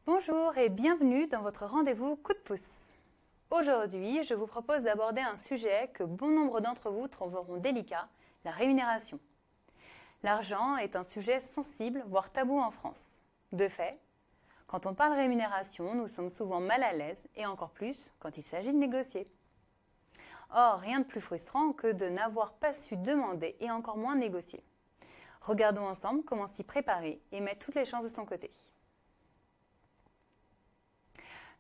Bonjour et bienvenue dans votre rendez-vous Coup de pouce. Aujourd'hui, je vous propose d'aborder un sujet que bon nombre d'entre vous trouveront délicat, la rémunération. L'argent est un sujet sensible, voire tabou en France. De fait, quand on parle rémunération, nous sommes souvent mal à l'aise et encore plus quand il s'agit de négocier. Or, rien de plus frustrant que de n'avoir pas su demander et encore moins négocier. Regardons ensemble comment s'y préparer et mettre toutes les chances de son côté.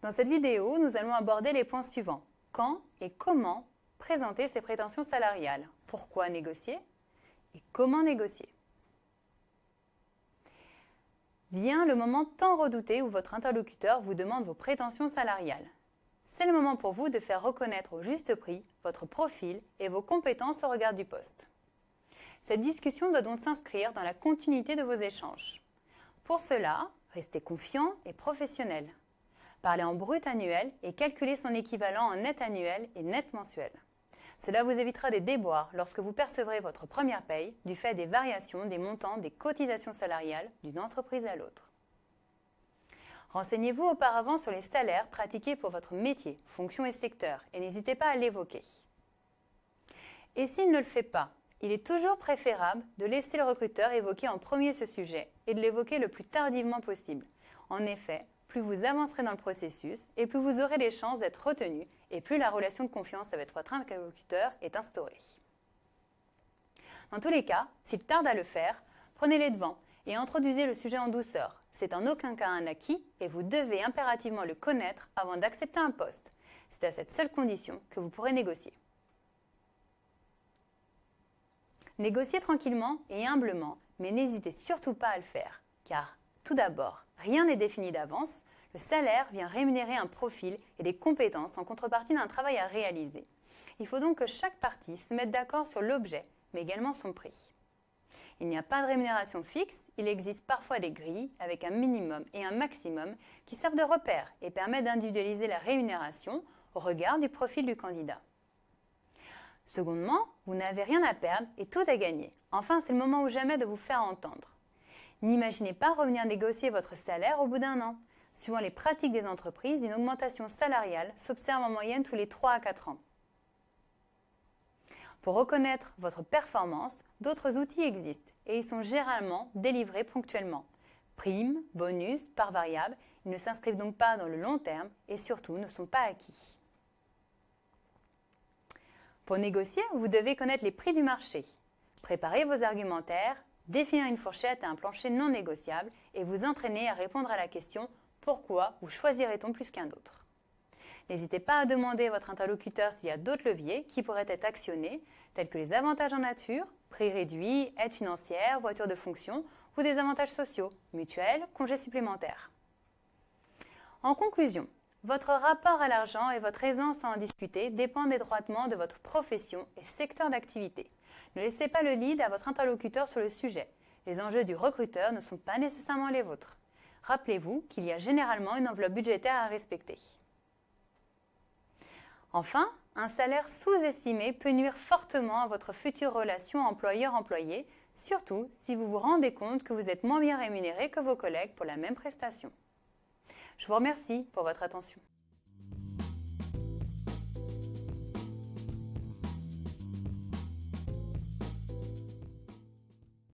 Dans cette vidéo, nous allons aborder les points suivants. Quand et comment présenter ses prétentions salariales? Pourquoi négocier? Et comment négocier? Vient le moment tant redouté où votre interlocuteur vous demande vos prétentions salariales. C'est le moment pour vous de faire reconnaître au juste prix votre profil et vos compétences au regard du poste. Cette discussion doit donc s'inscrire dans la continuité de vos échanges. Pour cela, restez confiant et professionnel. Parlez en brut annuel et calculez son équivalent en net annuel et net mensuel. Cela vous évitera des déboires lorsque vous percevrez votre première paye du fait des variations des montants des cotisations salariales d'une entreprise à l'autre. Renseignez-vous auparavant sur les salaires pratiqués pour votre métier, fonction et secteur et n'hésitez pas à l'évoquer. Et s'il ne le fait pas, il est toujours préférable de laisser le recruteur évoquer en premier ce sujet et de l'évoquer le plus tardivement possible. En effet, plus vous avancerez dans le processus et plus vous aurez les chances d'être retenu et plus la relation de confiance avec votre interlocuteur est instaurée. Dans tous les cas, s'il tarde à le faire, prenez les devants et introduisez le sujet en douceur. C'est en aucun cas un acquis et vous devez impérativement le connaître avant d'accepter un poste. C'est à cette seule condition que vous pourrez négocier. Négociez tranquillement et humblement, mais n'hésitez surtout pas à le faire, car tout d'abord, rien n'est défini d'avance, le salaire vient rémunérer un profil et des compétences en contrepartie d'un travail à réaliser. Il faut donc que chaque partie se mette d'accord sur l'objet, mais également son prix. Il n'y a pas de rémunération fixe, il existe parfois des grilles avec un minimum et un maximum qui servent de repère et permettent d'individualiser la rémunération au regard du profil du candidat. Secondement, vous n'avez rien à perdre et tout à gagner. Enfin, c'est le moment ou jamais de vous faire entendre. N'imaginez pas revenir négocier votre salaire au bout d'un an. Suivant les pratiques des entreprises, une augmentation salariale s'observe en moyenne tous les 3 à 4 ans. Pour reconnaître votre performance, d'autres outils existent et ils sont généralement délivrés ponctuellement. Primes, bonus, parts variables, ils ne s'inscrivent donc pas dans le long terme et surtout ne sont pas acquis. Pour négocier, vous devez connaître les prix du marché. Préparez vos argumentaires, définir une fourchette et un plancher non négociable et vous entraîner à répondre à la question « Pourquoi ou choisirait-on plus qu'un autre ?» N'hésitez pas à demander à votre interlocuteur s'il y a d'autres leviers qui pourraient être actionnés, tels que les avantages en nature, prix réduit, aide financière, voiture de fonction ou des avantages sociaux, mutuelles, congés supplémentaires. En conclusion, votre rapport à l'argent et votre aisance à en discuter dépendent étroitement de votre profession et secteur d'activité. Ne laissez pas le lead à votre interlocuteur sur le sujet. Les enjeux du recruteur ne sont pas nécessairement les vôtres. Rappelez-vous qu'il y a généralement une enveloppe budgétaire à respecter. Enfin, un salaire sous-estimé peut nuire fortement à votre future relation employeur-employé, surtout si vous vous rendez compte que vous êtes moins bien rémunéré que vos collègues pour la même prestation. Je vous remercie pour votre attention.